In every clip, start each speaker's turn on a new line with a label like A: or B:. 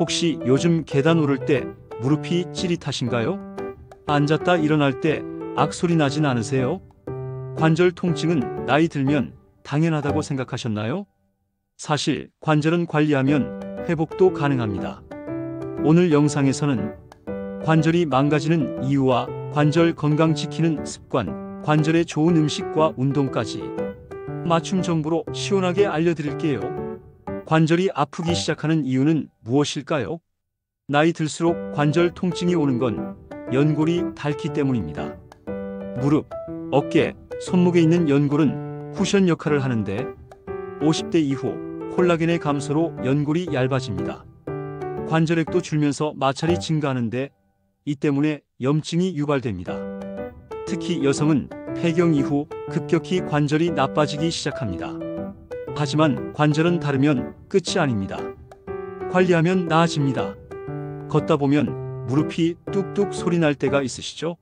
A: 혹시 요즘 계단 오를 때 무릎이 찌릿하신가요? 앉았다 일어날 때 악소리 나진 않으세요? 관절 통증은 나이 들면 당연하다고 생각하셨나요? 사실 관절은 관리하면 회복도 가능합니다. 오늘 영상에서는 관절이 망가지는 이유와 관절 건강 지키는 습관, 관절에 좋은 음식과 운동까지 맞춤 정보로 시원하게 알려드릴게요. 관절이 아프기 시작하는 이유는 무엇일까요? 나이 들수록 관절 통증이 오는 건 연골이 닳기 때문입니다. 무릎, 어깨, 손목에 있는 연골은 쿠션 역할을 하는데 50대 이후 콜라겐의 감소로 연골이 얇아집니다. 관절액도 줄면서 마찰이 증가하는데 이 때문에 염증이 유발됩니다. 특히 여성은 폐경 이후 급격히 관절이 나빠지기 시작합니다. 하지만 관절은 다르면 끝이 아닙니다. 관리하면 나아집니다. 걷다 보면 무릎이 뚝뚝 소리 날 때가 있으시죠?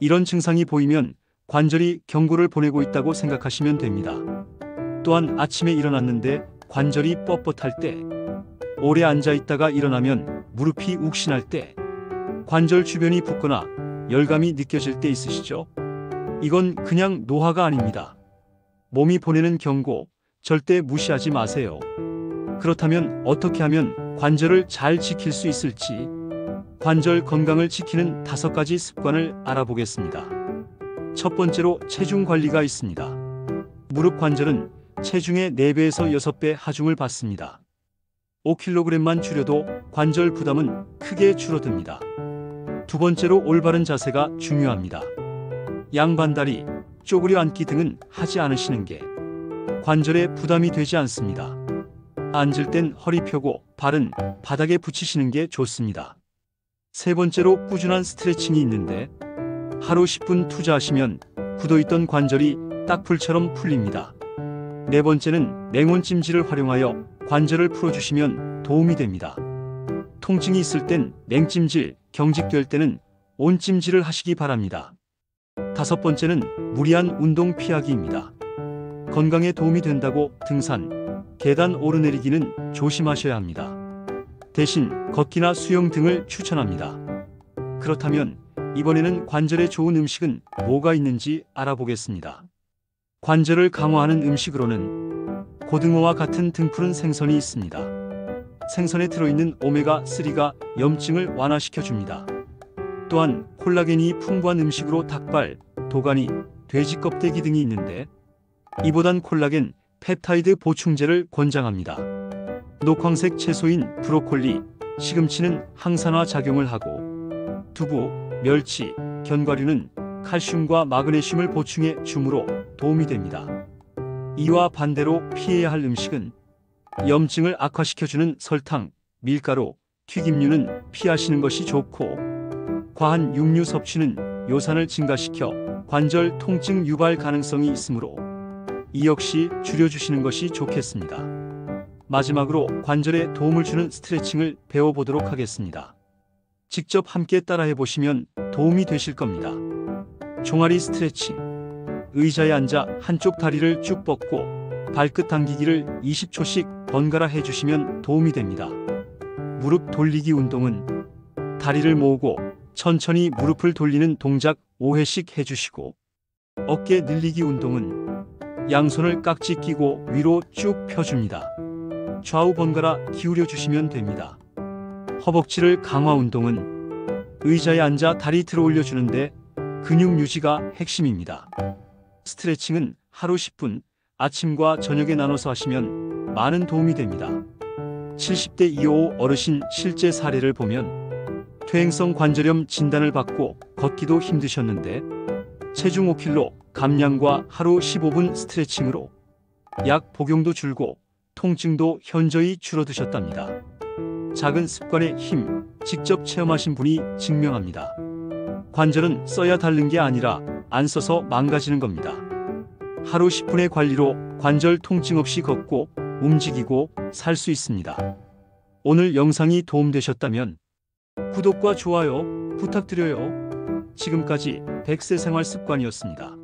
A: 이런 증상이 보이면 관절이 경고를 보내고 있다고 생각하시면 됩니다. 또한 아침에 일어났는데 관절이 뻣뻣할 때, 오래 앉아 있다가 일어나면 무릎이 욱신할 때, 관절 주변이 붓거나 열감이 느껴질 때 있으시죠? 이건 그냥 노화가 아닙니다. 몸이 보내는 경고, 절대 무시하지 마세요. 그렇다면 어떻게 하면 관절을 잘 지킬 수 있을지, 관절 건강을 지키는 5가지 습관을 알아보겠습니다. 첫 번째로 체중 관리가 있습니다. 무릎 관절은 체중의 4배에서 6배 하중을 받습니다. 5kg만 줄여도 관절 부담은 크게 줄어듭니다. 두 번째로 올바른 자세가 중요합니다. 양반다리, 쪼그려 앉기 등은 하지 않으시는 게 관절에 부담이 되지 않습니다. 앉을 땐 허리 펴고 발은 바닥에 붙이시는 게 좋습니다. 세 번째로 꾸준한 스트레칭이 있는데 하루 10분 투자하시면 굳어있던 관절이 딱풀처럼 풀립니다. 네 번째는 냉온 찜질을 활용하여 관절을 풀어주시면 도움이 됩니다. 통증이 있을 땐 냉찜질, 경직될 때는 온찜질을 하시기 바랍니다. 다섯 번째는 무리한 운동 피하기입니다. 건강에 도움이 된다고 등산, 계단 오르내리기는 조심하셔야 합니다. 대신 걷기나 수영 등을 추천합니다. 그렇다면 이번에는 관절에 좋은 음식은 뭐가 있는지 알아보겠습니다. 관절을 강화하는 음식으로는 고등어와 같은 등푸른 생선이 있습니다. 생선에 들어있는 오메가3가 염증을 완화시켜줍니다. 또한 콜라겐이 풍부한 음식으로 닭발, 도가니, 돼지 껍데기 등이 있는데 이보단 콜라겐, 펩타이드 보충제를 권장합니다. 녹황색 채소인 브로콜리, 시금치는 항산화 작용을 하고 두부, 멸치, 견과류는 칼슘과 마그네슘을 보충해 줌으로 도움이 됩니다. 이와 반대로 피해야 할 음식은 염증을 악화시켜주는 설탕, 밀가루, 튀김류는 피하시는 것이 좋고 과한 육류 섭취는 요산을 증가시켜 관절 통증 유발 가능성이 있으므로 이 역시 줄여주시는 것이 좋겠습니다. 마지막으로 관절에 도움을 주는 스트레칭을 배워보도록 하겠습니다. 직접 함께 따라해보시면 도움이 되실 겁니다. 종아리 스트레칭. 의자에 앉아 한쪽 다리를 쭉 뻗고 발끝 당기기를 20초씩 번갈아 해주시면 도움이 됩니다. 무릎 돌리기 운동은 다리를 모으고 천천히 무릎을 돌리는 동작 5회씩 해주시고 어깨 늘리기 운동은 양손을 깍지 끼고 위로 쭉 펴줍니다. 좌우 번갈아 기울여 주시면 됩니다. 허벅지를 강화 운동은 의자에 앉아 다리 들어 올려주는데 근육 유지가 핵심입니다. 스트레칭은 하루 10분 아침과 저녁에 나눠서 하시면 많은 도움이 됩니다. 70대 이호 어르신 실제 사례를 보면 퇴행성 관절염 진단을 받고 걷기도 힘드셨는데 체중 5kg 감량과 하루 15분 스트레칭으로 약 복용도 줄고 통증도 현저히 줄어드셨답니다. 작은 습관의 힘, 직접 체험하신 분이 증명합니다. 관절은 써야 닳는 게 아니라 안 써서 망가지는 겁니다. 하루 10분의 관리로 관절 통증 없이 걷고 움직이고 살 수 있습니다. 오늘 영상이 도움되셨다면 구독과 좋아요 부탁드려요. 지금까지 100세 생활 습관이었습니다.